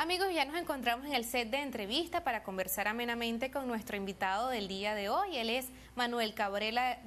Amigos, ya nos encontramos en el set de entrevista para conversar amenamente con nuestro invitado del día de hoy. Él es Manuel Cabrera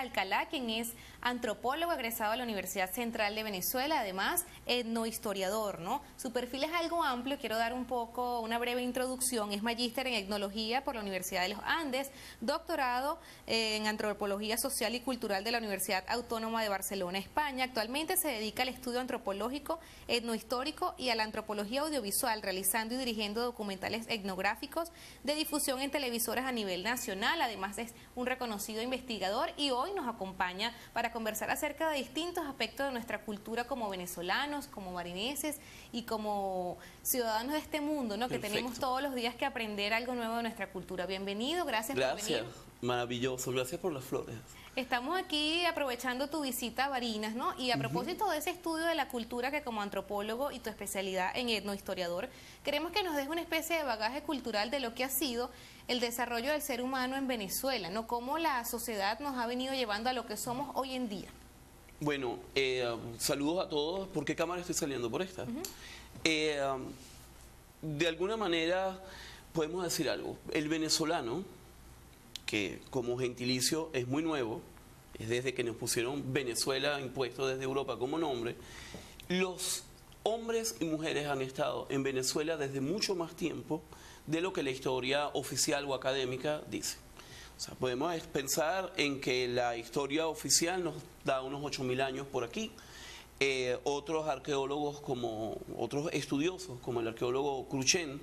Alcalá, quien es antropólogo egresado de la Universidad Central de Venezuela, además etnohistoriador, ¿no? Su perfil es algo amplio, quiero dar una breve introducción. Es magíster en etnología por la Universidad de los Andes, doctorado en antropología social y cultural de la Universidad Autónoma de Barcelona, España. Actualmente se dedica al estudio antropológico, etnohistórico y a la antropología audiovisual, realizando y dirigiendo documentales etnográficos de difusión en televisoras a nivel nacional. Además es un reconocido investigador y hoy nos acompaña para conversar acerca de distintos aspectos de nuestra cultura como venezolanos, como marineses y como ciudadanos de este mundo, ¿no? Que tenemos todos los días que aprender algo nuevo de nuestra cultura. Bienvenido, gracias por venir. Gracias, maravilloso, gracias por las flores. Estamos aquí aprovechando tu visita a Barinas, ¿no? Y a propósito de ese estudio de la cultura que como antropólogo y tu especialidad en etnohistoriador, queremos que nos des una especie de bagaje cultural de lo que ha sido el desarrollo del ser humano en Venezuela, ¿no? Cómo la sociedad nos ha venido llevando a lo que somos hoy en día. Bueno, saludos a todos. ¿Por qué cámara estoy saliendo? Por esta. De alguna manera podemos decir algo. El venezolano, que como gentilicio es muy nuevo, es desde que nos pusieron Venezuela impuesto desde Europa como nombre, los hombres y mujeres han estado en Venezuela desde mucho más tiempo de lo que la historia oficial o académica dice. O sea, podemos pensar en que la historia oficial nos da unos 8.000 años por aquí. Otros arqueólogos, otros estudiosos, como el arqueólogo Cruchen,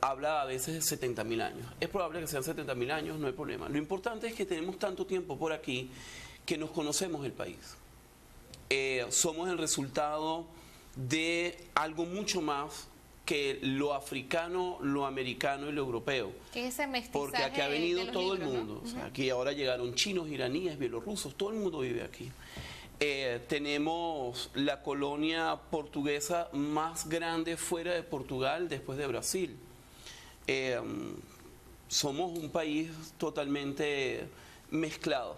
habla a veces de 70.000 años. Es probable que sean 70.000 años, no hay problema. Lo importante es que tenemos tanto tiempo por aquí que nos conocemos el país. Somos el resultado de algo mucho más que lo africano, lo americano y lo europeo. ¿Qué es ese mestizaje? Porque aquí ha venido todo el mundo. ¿No? O sea, aquí ahora llegaron chinos, iraníes, bielorrusos, todo el mundo vive aquí. Tenemos la colonia portuguesa más grande fuera de Portugal después de Brasil. Somos un país totalmente mezclado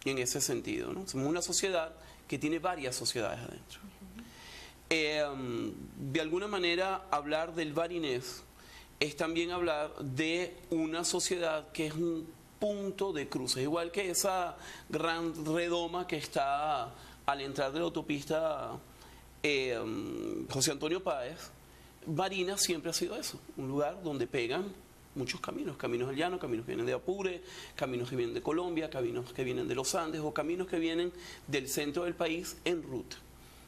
en ese sentido, ¿no? Somos una sociedad que tiene varias sociedades adentro. De alguna manera, hablar del barinés es también hablar de una sociedad que es un punto de cruce, igual que esa gran redoma que está al entrar de la autopista José Antonio Páez. Barinas siempre ha sido eso, un lugar donde pegan muchos caminos, caminos del llano, caminos que vienen de Apure, caminos que vienen de Colombia, caminos que vienen de los Andes o caminos que vienen del centro del país en ruta.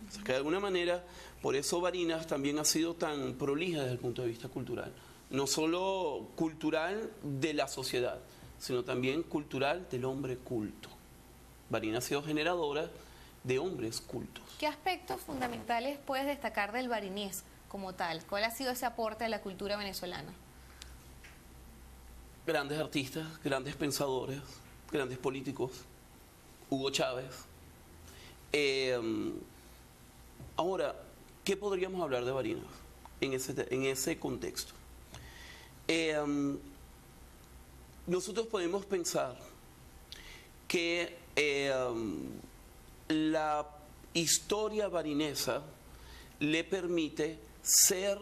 O sea, que de alguna manera, por eso Barinas también ha sido tan prolija desde el punto de vista cultural. No solo cultural de la sociedad, sino también cultural del hombre culto. Barinas ha sido generadora de hombres cultos. ¿Qué aspectos fundamentales puedes destacar del barinés como tal? ¿Cuál ha sido ese aporte a la cultura venezolana? Grandes artistas, grandes pensadores, grandes políticos. Hugo Chávez. Ahora, ¿qué podríamos hablar de Barinas en ese contexto? Nosotros podemos pensar que la historia barinesa le permite ser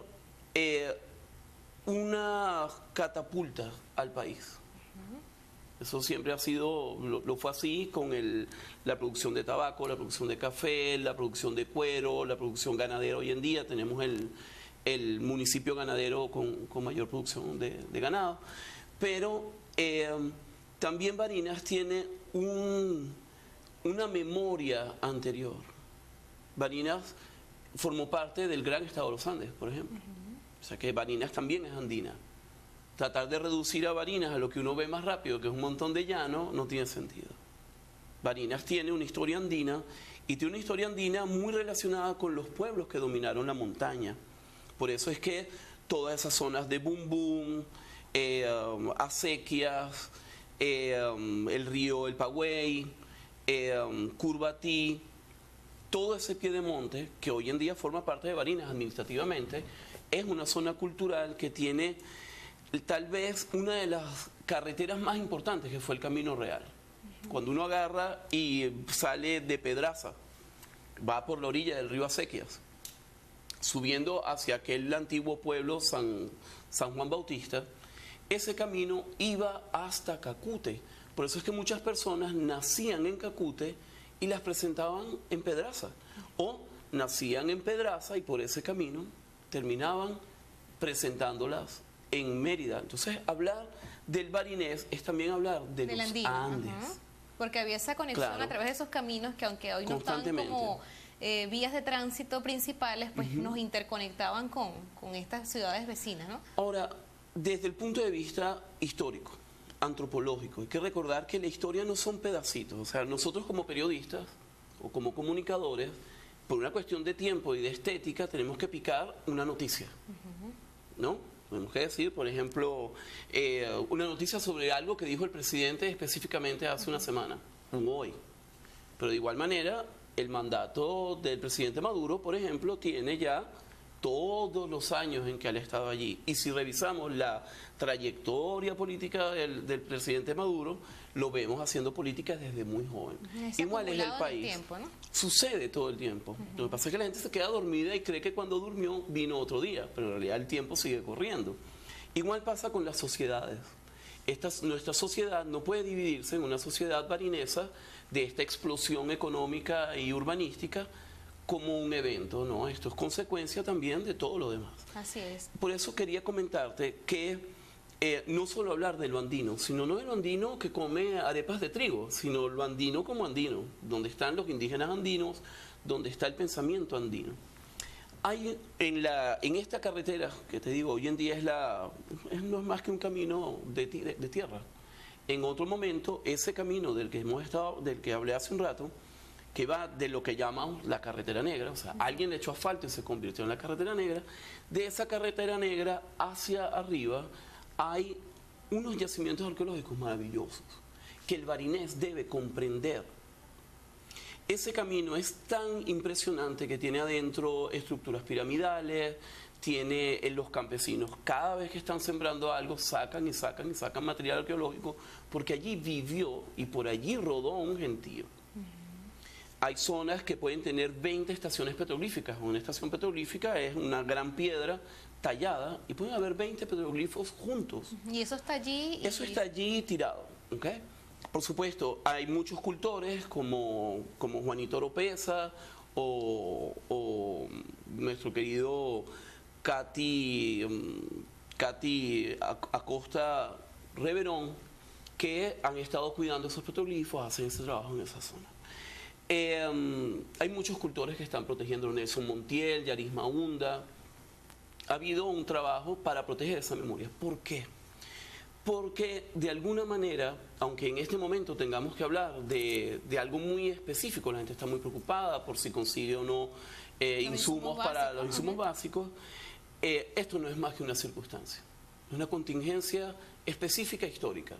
una catapulta al país. Eso siempre ha sido, lo fue así con la producción de tabaco, la producción de café, la producción de cuero, la producción ganadera. Hoy en día tenemos el municipio ganadero con mayor producción de ganado. Pero también Barinas tiene una memoria anterior. Barinas formó parte del Gran Estado de los Andes, por ejemplo. O sea que Barinas también es andina. Tratar de reducir a Barinas a lo que uno ve más rápido, que es un montón de llano, no tiene sentido. Barinas tiene una historia andina y tiene una historia andina muy relacionada con los pueblos que dominaron la montaña. Por eso es que todas esas zonas de Bumbum, acequias, el río El Pagüey, Curvatí, todo ese piedemonte que hoy en día forma parte de Barinas administrativamente, es una zona cultural que tiene tal vez una de las carreteras más importantes, que fue el Camino Real. Cuando uno agarra y sale de Pedraza, va por la orilla del río Acequias, subiendo hacia aquel antiguo pueblo San Juan Bautista, ese camino iba hasta Cacute. Por eso es que muchas personas nacían en Cacute y las presentaban en Pedraza. O nacían en Pedraza y por ese camino terminaban presentándolas en Mérida. Entonces, hablar del Barinés es también hablar de los Andes. Porque había esa conexión a través de esos caminos que, aunque hoy no están como vías de tránsito principales, pues nos interconectaban con estas ciudades vecinas, ¿no? Ahora, desde el punto de vista histórico, antropológico, hay que recordar que la historia no son pedacitos. O sea, nosotros como periodistas o como comunicadores, por una cuestión de tiempo y de estética, tenemos que picar una noticia, ¿no? Tenemos que decir, por ejemplo, una noticia sobre algo que dijo el presidente específicamente hace una semana, o hoy. Pero de igual manera, el mandato del presidente Maduro, por ejemplo, tiene ya todos los años en que él ha estado allí. Y si revisamos la trayectoria política del presidente Maduro, lo vemos haciendo política desde muy joven. Igual es el país. Tiempo, ¿no? Sucede todo el tiempo. Lo que pasa es que la gente se queda dormida y cree que cuando durmió vino otro día, pero en realidad el tiempo sigue corriendo. Igual pasa con las sociedades. Nuestra sociedad no puede dividirse en una sociedad barinesa de esta explosión económica y urbanística como un evento, ¿no? Esto es consecuencia también de todo lo demás. Así es. Por eso quería comentarte que no solo hablar de lo andino, sino no de lo andino que come arepas de trigo, sino lo andino como andino, donde están los indígenas andinos, donde está el pensamiento andino. Hay en esta carretera, que te digo, hoy en día no es más que un camino de tierra. En otro momento, ese camino del que hablé hace un rato, que va de lo que llamamos la carretera negra, o sea, alguien le echó asfalto y se convirtió en la carretera negra. De esa carretera negra hacia arriba hay unos yacimientos arqueológicos maravillosos que el barinés debe comprender. Ese camino es tan impresionante que tiene adentro estructuras piramidales, tiene los campesinos, cada vez que están sembrando algo, sacan y sacan y sacan material arqueológico, porque allí vivió y por allí rodó un gentío. Hay zonas que pueden tener 20 estaciones petroglíficas. Una estación petroglífica es una gran piedra tallada y pueden haber 20 petroglifos juntos. Y eso está allí. Eso está allí tirado, ¿ok? Por supuesto, hay muchos cultores como Juanito Oropesa o nuestro querido Katy Acosta Reverón, que han estado cuidando esos petroglifos, hacen ese trabajo en esa zona. Hay muchos cultores que están protegiendo, Nelson Montiel, Yaris Maunda. Ha habido un trabajo para proteger esa memoria. ¿Por qué? Porque de alguna manera, aunque en este momento tengamos que hablar de algo muy específico, la gente está muy preocupada por si consigue o no insumos para los insumos básicos, esto no es más que una circunstancia, es una contingencia específica histórica.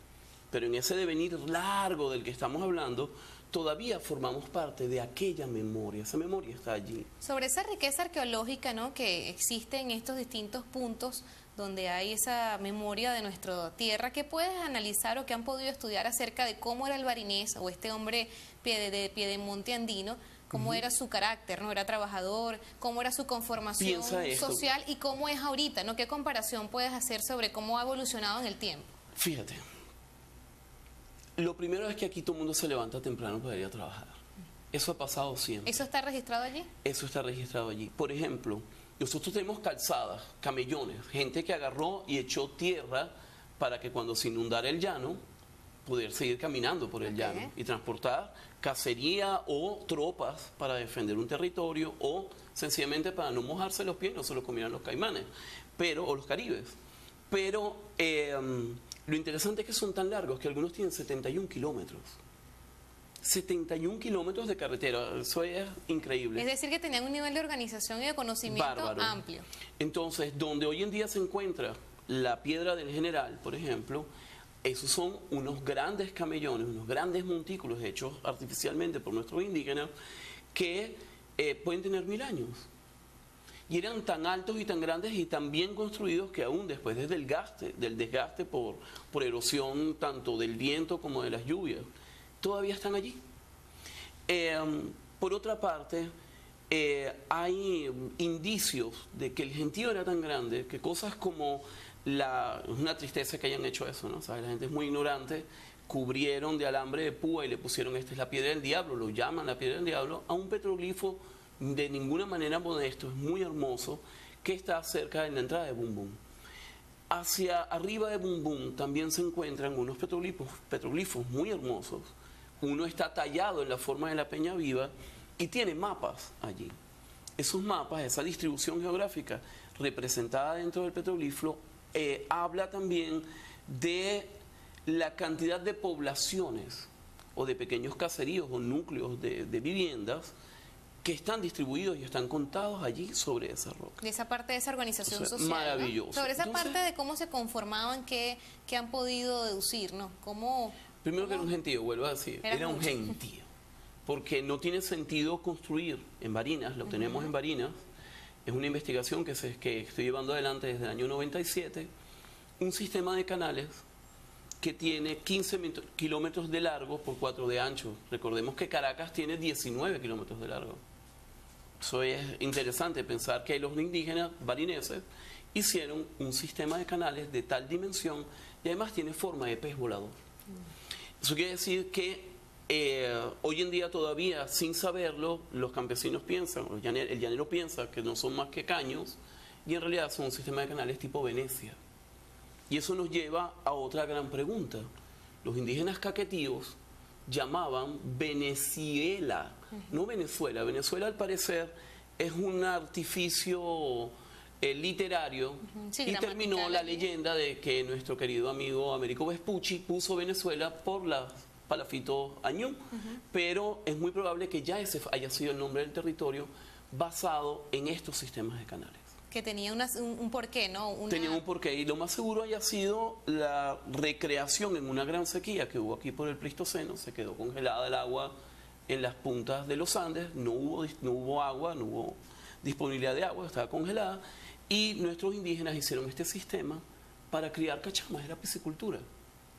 Pero en ese devenir largo del que estamos hablando, todavía formamos parte de aquella memoria. Esa memoria está allí. Sobre esa riqueza arqueológica, ¿no?, que existe en estos distintos puntos donde hay esa memoria de nuestra tierra, ¿qué puedes analizar o qué han podido estudiar acerca de cómo era el barinés o este hombre de Piedemonte andino? ¿Cómo era su carácter? ¿No era trabajador? ¿Cómo era su conformación social? ¿Y cómo es ahorita? ¿No? ¿Qué comparación puedes hacer sobre cómo ha evolucionado en el tiempo? Fíjate. Lo primero es que aquí todo el mundo se levanta temprano para ir a trabajar. Eso ha pasado siempre. ¿Eso está registrado allí? Eso está registrado allí. Por ejemplo, nosotros tenemos calzadas, camellones, gente que agarró y echó tierra para que cuando se inundara el llano, poder seguir caminando por el llano y transportar cacería o tropas para defender un territorio o sencillamente para no mojarse los pies, no se los comieran los caimanes o los caribes. Pero lo interesante es que son tan largos que algunos tienen 71 kilómetros. 71 kilómetros de carretera, eso es increíble. Es decir, que tenían un nivel de organización y de conocimiento amplio. Entonces, donde hoy en día se encuentra la Piedra del General, por ejemplo, esos son unos grandes camellones, unos grandes montículos hechos artificialmente por nuestros indígenas que pueden tener 1000 años. Y eran tan altos y tan grandes y tan bien construidos que aún después del desgaste por erosión tanto del viento como de las lluvias, todavía están allí. Por otra parte, hay indicios de que el gentío era tan grande que cosas como es una tristeza que hayan hecho eso, ¿no? O sea, la gente es muy ignorante, cubrieron de alambre de púa y le pusieron esta es la piedra del diablo, lo llaman la piedra del diablo, a un petroglifo de ninguna manera modesto, es muy hermoso, que está cerca de la entrada de Bum Bum. Hacia arriba de Bum Bum también se encuentran unos petroglifos muy hermosos. Uno está tallado en la forma de la Peña Viva y tiene mapas allí. Esos mapas, esa distribución geográfica representada dentro del petroglifo, habla también de la cantidad de poblaciones o de pequeños caseríos o núcleos de viviendas que están distribuidos y están contados allí sobre esa roca. De esa parte de esa organización social, maravilloso. ¿no? Sobre esa parte de cómo se conformaban, ¿qué han podido deducir, ¿no? Primero que era un gentío, vuelvo a decir, era un gentío. Porque no tiene sentido construir en Barinas, lo tenemos en Barinas, es una investigación que estoy llevando adelante desde el año 97, un sistema de canales que tiene 15 kilómetros de largo por 4 de ancho. Recordemos que Caracas tiene 19 kilómetros de largo. Eso es interesante pensar que los indígenas barineses hicieron un sistema de canales de tal dimensión y además tiene forma de pez volador. Eso quiere decir que hoy en día todavía, sin saberlo, los campesinos piensan, el llanero piensa que no son más que caños y en realidad son un sistema de canales tipo Venecia. Y eso nos lleva a otra gran pregunta. Los indígenas caquetíos llamaban Venezuela, no Venezuela. Venezuela, al parecer, es un artificio literario y terminó la leyenda de que nuestro querido amigo Américo Vespucci puso Venezuela por las palafitos Añú, pero es muy probable que ya ese haya sido el nombre del territorio basado en estos sistemas de canales. Que tenía un porqué, ¿no? Tenía un porqué y lo más seguro haya sido la recreación en una gran sequía que hubo aquí por el Pleistoceno. Se quedó congelada el agua en las puntas de los Andes, no hubo agua, no hubo disponibilidad de agua, estaba congelada y nuestros indígenas hicieron este sistema para criar cachamas, era piscicultura.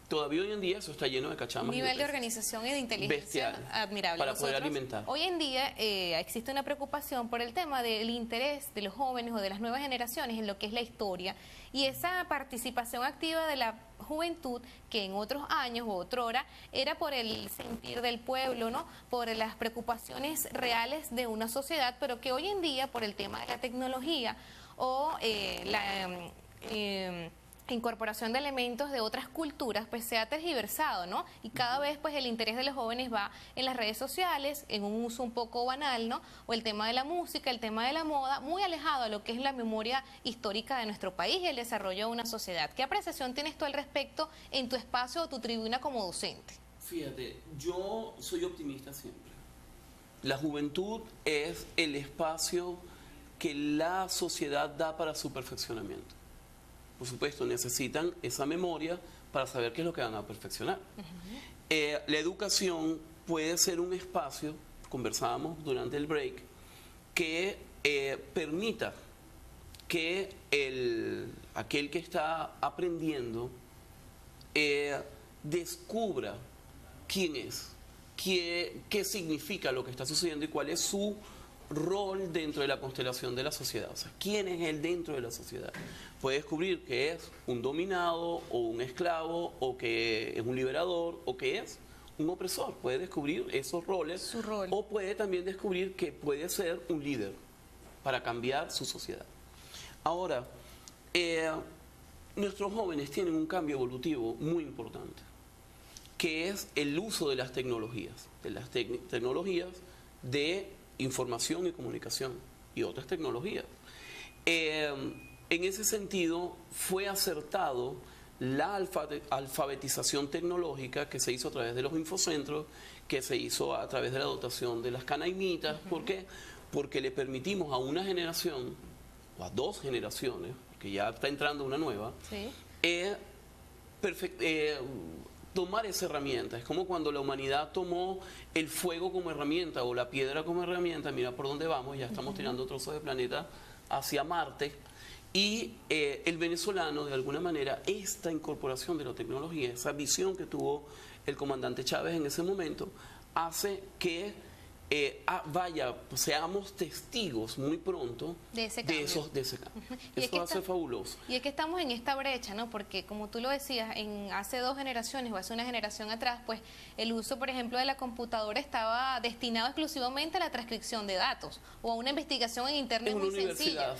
Todavía hoy en día eso está lleno de cachamas. Un nivel de organización y de inteligencia bestial, admirable. para poder alimentar. Hoy en día existe una preocupación por el tema del interés de los jóvenes o de las nuevas generaciones en lo que es la historia y esa participación activa de la juventud que en otros años o otrora era por el sentir del pueblo, ¿no? Por las preocupaciones reales de una sociedad, pero que hoy en día por el tema de la tecnología o la incorporación de elementos de otras culturas, pues se ha tergiversado, ¿no? Y cada vez pues el interés de los jóvenes va en las redes sociales, en un uso un poco banal, ¿no? O el tema de la música, el tema de la moda, muy alejado a lo que es la memoria histórica de nuestro país y el desarrollo de una sociedad. ¿Qué apreciación tienes tú al respecto en tu espacio o tu tribuna como docente? Fíjate, yo soy optimista siempre. La juventud es el espacio que la sociedad da para su perfeccionamiento. Por supuesto, necesitan esa memoria para saber qué es lo que van a perfeccionar. La educación puede ser un espacio, conversábamos durante el break, que permita que aquel que está aprendiendo descubra quién es, qué significa lo que está sucediendo y cuál es su rol dentro de la constelación de la sociedad. O sea, ¿quién es él dentro de la sociedad? Puede descubrir que es un dominado o un esclavo o que es un liberador o que es un opresor. Puede descubrir esos roles. Su rol. O puede también descubrir que puede ser un líder para cambiar su sociedad. Ahora, nuestros jóvenes tienen un cambio evolutivo muy importante, que es el uso de las tecnologías, tecnologías de información y comunicación y otras tecnologías. En ese sentido, fue acertado la alfabetización tecnológica que se hizo a través de los infocentros, que se hizo a través de la dotación de las canaimitas. ¿Por qué? Porque le permitimos a una generación, o a dos generaciones, porque ya está entrando una nueva, Sí. Tomar esa herramienta. Es como cuando la humanidad tomó el fuego como herramienta o la piedra como herramienta. Mira por dónde vamos, ya estamos tirando trozos de planeta hacia Marte. Y el venezolano, de alguna manera, esta incorporación de la tecnología, esa visión que tuvo el comandante Chávez en ese momento, hace que seamos testigos muy pronto de ese cambio. de ese cambio. Y Eso va a ser fabuloso. Y es que estamos en esta brecha, ¿no? Porque como tú lo decías, hace 2 generaciones o hace una generación atrás, pues el uso, por ejemplo, de la computadora estaba destinado exclusivamente a la transcripción de datos o a una investigación en internet muy sencilla.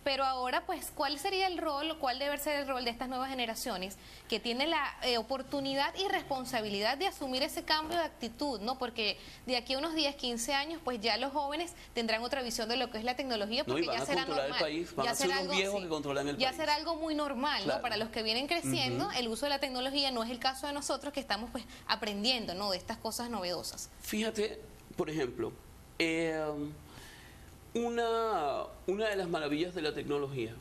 Pero ahora, pues, ¿cuál sería el rol, cuál debe ser el rol de estas nuevas generaciones que tienen la oportunidad y responsabilidad de asumir ese cambio de actitud, ¿no? Porque de aquí a unos 10, 15 años, pues ya los jóvenes tendrán otra visión de lo que es la tecnología, porque ya será normal. El país, van a ser unos viejos que controlan el país. Ya será algo muy normal, claro, ¿no? Para los que vienen creciendo, el uso de la tecnología no es el caso de nosotros que estamos, pues, aprendiendo, ¿no? De estas cosas novedosas. Fíjate, por ejemplo, una de las maravillas de la tecnología,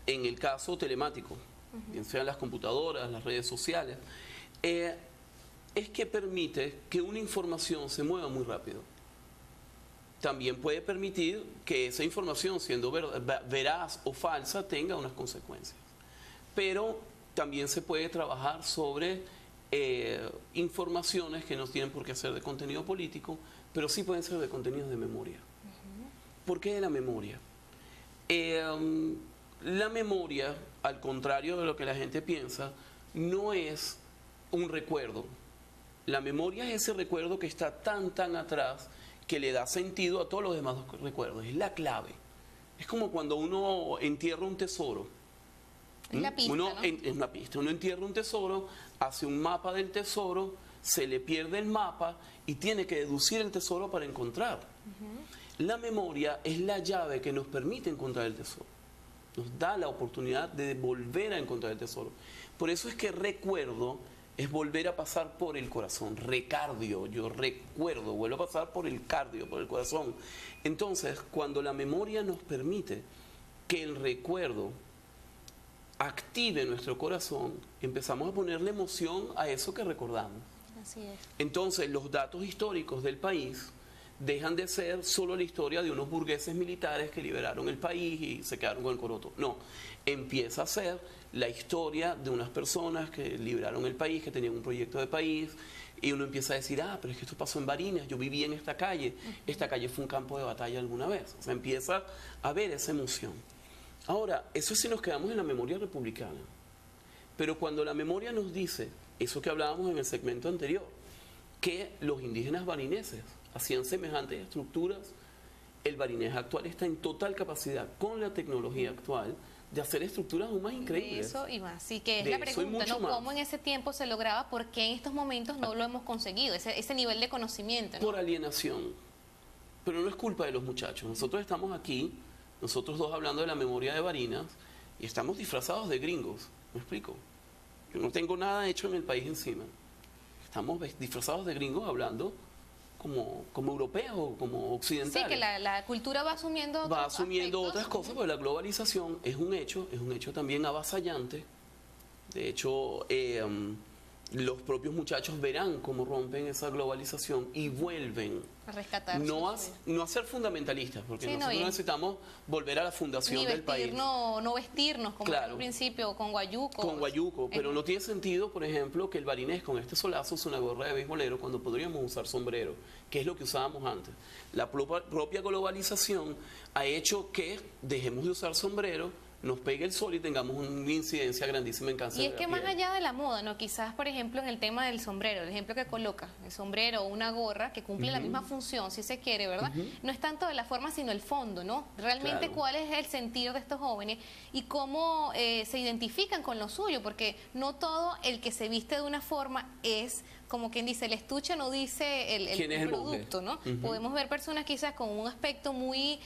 en el caso telemático, bien sean las computadoras, las redes sociales, es que permite que una información se mueva muy rápido. También puede permitir que esa información, siendo veraz o falsa, tenga unas consecuencias. Pero también se puede trabajar sobre informaciones que no tienen por qué ser de contenido político, pero sí pueden ser de contenidos de memoria. ¿Por qué de la memoria? La memoria, al contrario de lo que la gente piensa, no es un recuerdo. La memoria es ese recuerdo que está tan atrás que le da sentido a todos los demás recuerdos. Es la clave. Es como cuando uno entierra un tesoro. Es la pista, ¿no? Es una pista. Uno entierra un tesoro, hace un mapa del tesoro, se le pierde el mapa y tiene que deducir el tesoro para encontrar. La memoria es la llave que nos permite encontrar el tesoro. Nos da la oportunidad de volver a encontrar el tesoro. Por eso es que recuerdo es volver a pasar por el corazón. Recardio, yo recuerdo, vuelvo a pasar por el cardio, por el corazón. Entonces, cuando la memoria nos permite que el recuerdo active nuestro corazón, empezamos a ponerle emoción a eso que recordamos. Así es. Entonces, los datos históricos del país dejan de ser solo la historia de unos burgueses militares que liberaron el país y se quedaron con el coroto. No, empieza a ser la historia de unas personas que liberaron el país, que tenían un proyecto de país, y uno empieza a decir, pero es que esto pasó en Barinas, yo viví en esta calle fue un campo de batalla alguna vez. O sea, empieza a ver esa emoción. Ahora, eso sí nos quedamos en la memoria republicana. Pero cuando la memoria nos dice, eso que hablábamos en el segmento anterior, que los indígenas barineses hacían semejantes estructuras, el barinés actual está en total capacidad, con la tecnología actual, de hacer estructuras aún más increíbles. De eso y más. Así que es la pregunta, ¿no? ¿Cómo en ese tiempo se lograba? ¿Por qué en estos momentos no lo hemos conseguido? Ese nivel de conocimiento, ¿no? Por alienación. Pero no es culpa de los muchachos. Nosotros estamos aquí, nosotros dos hablando de la memoria de Barinas, y estamos disfrazados de gringos. ¿Me explico? Yo no tengo nada hecho en el país encima. Estamos disfrazados de gringos hablando como europeos o como occidentales. Sí, que la cultura va asumiendo otras cosas, porque la globalización es un hecho también avasallante. De hecho, los propios muchachos verán cómo rompen esa globalización y vuelven a rescatar. No a ser fundamentalistas, porque sí, nosotros necesitamos volver a la fundación del país. No vestirnos como en un principio con guayuco. Con guayuco, pero no tiene sentido, por ejemplo, que el barinés con este solazo use una gorra de beisbolero cuando podríamos usar sombrero, que es lo que usábamos antes. La propia globalización ha hecho que dejemos de usar sombrero, nos pegue el sol y tengamos una incidencia grandísima en cáncer de la piel. Y es que más allá de la moda, ¿no? Quizás, por ejemplo, en el tema del sombrero, el ejemplo que coloca, el sombrero o una gorra que cumple la misma función, si se quiere, ¿verdad? No es tanto de la forma, sino el fondo, ¿no? Realmente cuál es el sentido de estos jóvenes y cómo se identifican con lo suyo, porque no todo el que se viste de una forma es, como quien dice, el estuche no dice el producto, ¿no? Podemos ver personas quizás con un aspecto muy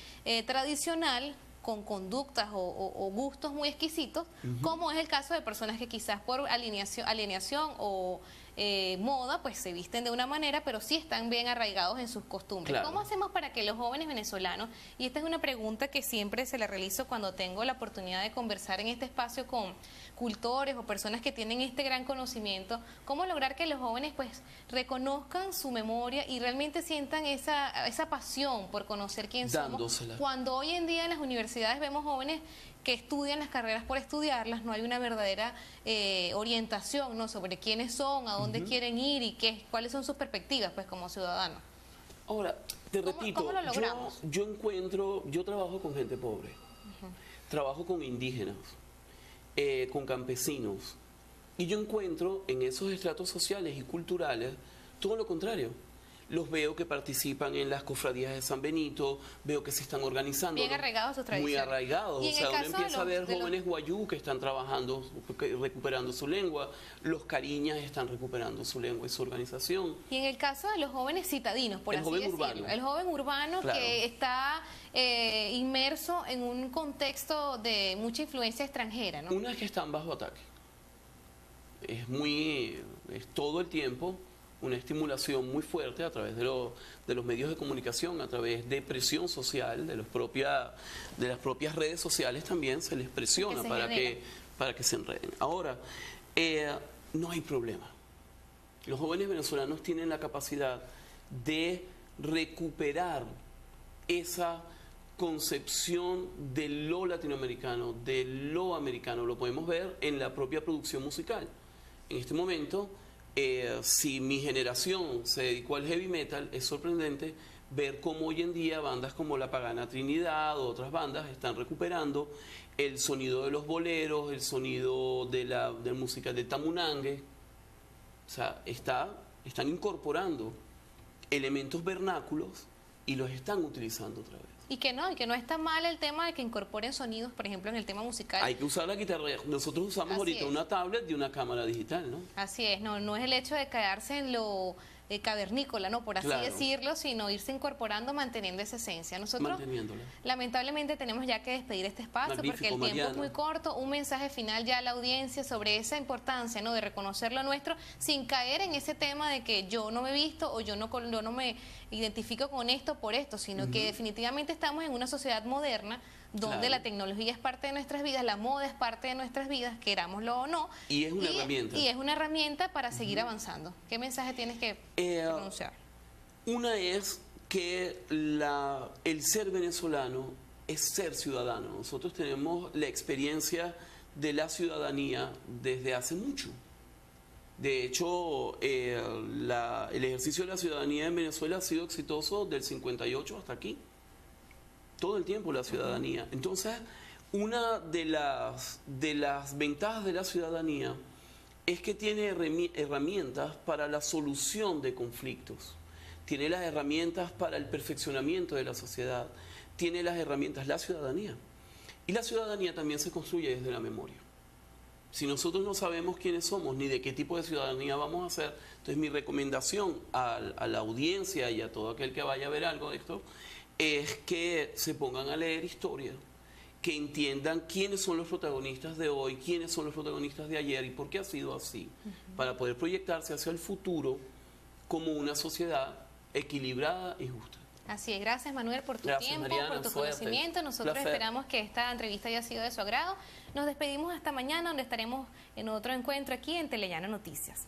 tradicional, con conductas o gustos muy exquisitos, como es el caso de personas que quizás por alienación o moda, pues se visten de una manera, pero sí están bien arraigados en sus costumbres. Claro. ¿Cómo hacemos para que los jóvenes venezolanos, y esta es una pregunta que siempre se la realizo cuando tengo la oportunidad de conversar en este espacio con cultores o personas que tienen este gran conocimiento, cómo lograr que los jóvenes pues reconozcan su memoria y realmente sientan esa pasión por conocer quién somos? Cuando hoy en día en las universidades vemos jóvenes que estudian las carreras por estudiarlas, no hay una verdadera orientación, ¿no?, sobre quiénes son, a dónde quieren ir y cuáles son sus perspectivas pues como ciudadanos. Ahora, te repito, cómo lo logramos? yo trabajo con gente pobre, trabajo con indígenas, con campesinos, y yo encuentro en esos estratos sociales y culturales todo lo contrario. Los veo que participan en las cofradías de San Benito, veo que se están organizando. Bien arraigados sus tradiciones. Muy arraigados. Y O sea, uno empieza a ver jóvenes guayú que están trabajando, recuperando su lengua. Los cariñas están recuperando su lengua y su organización. Y en el caso de los jóvenes citadinos, por El así joven decirlo. urbano. El joven urbano Claro. que está inmerso en un contexto de mucha influencia extranjera, ¿no? Unas que están bajo ataque. Es todo el tiempo una estimulación muy fuerte a través de los medios de comunicación, a través de presión social, de las propias redes sociales también se les presiona para que se enreden. Ahora, no hay problema. Los jóvenes venezolanos tienen la capacidad de recuperar esa concepción de lo latinoamericano, de lo americano. Lo podemos ver en la propia producción musical. En este momento, si mi generación se dedicó al heavy metal, es sorprendente ver cómo hoy en día bandas como La Pagana Trinidad o otras bandas están recuperando el sonido de los boleros, el sonido de la música de tamunangue. O sea, están incorporando elementos vernáculos y los están utilizando otra vez. Y que no está mal el tema de que incorporen sonidos, por ejemplo, en el tema musical. Hay que usar la guitarra. Nosotros usamos Así ahorita es. una tablet y una cámara digital, ¿no? Así es, no es el hecho de quedarse en lo cavernícola, ¿no? Por así Claro. decirlo, sino irse incorporando, manteniendo esa esencia. Nosotros, Manteniéndola. lamentablemente, tenemos ya que despedir este espacio porque Magnífico, el tiempo es Mariana. muy corto. Un mensaje final ya a la audiencia sobre esa importancia, ¿no? De reconocer lo nuestro sin caer en ese tema de que yo no me he visto o yo no me identifico con esto por esto, sino que definitivamente estamos en una sociedad moderna donde Claro. la tecnología es parte de nuestras vidas, la moda es parte de nuestras vidas, querámoslo o no. Y es una herramienta. Y es una herramienta para seguir avanzando. ¿Qué mensaje tienes que pronunciar? Una es que el ser venezolano es ser ciudadano. Nosotros tenemos la experiencia de la ciudadanía desde hace mucho. De hecho, el ejercicio de la ciudadanía en Venezuela ha sido exitoso del 58 hasta aquí. Todo el tiempo la ciudadanía. Entonces, una de las ventajas de la ciudadanía es que tiene herramientas para la solución de conflictos. Tiene las herramientas para el perfeccionamiento de la sociedad. Tiene las herramientas, la ciudadanía. Y la ciudadanía también se construye desde la memoria. Si nosotros no sabemos quiénes somos ni de qué tipo de ciudadanía vamos a hacer, entonces mi recomendación a la audiencia y a todo aquel que vaya a ver algo de esto es que se pongan a leer historia, que entiendan quiénes son los protagonistas de hoy, quiénes son los protagonistas de ayer y por qué ha sido así, para poder proyectarse hacia el futuro como una sociedad equilibrada y justa. Así es, gracias Manuel por tu Gracias, tiempo, Mariana, por tu suerte. conocimiento. Nosotros Placer. esperamos que esta entrevista haya sido de su agrado. Nos despedimos hasta mañana, donde estaremos en otro encuentro aquí en Telellano Noticias.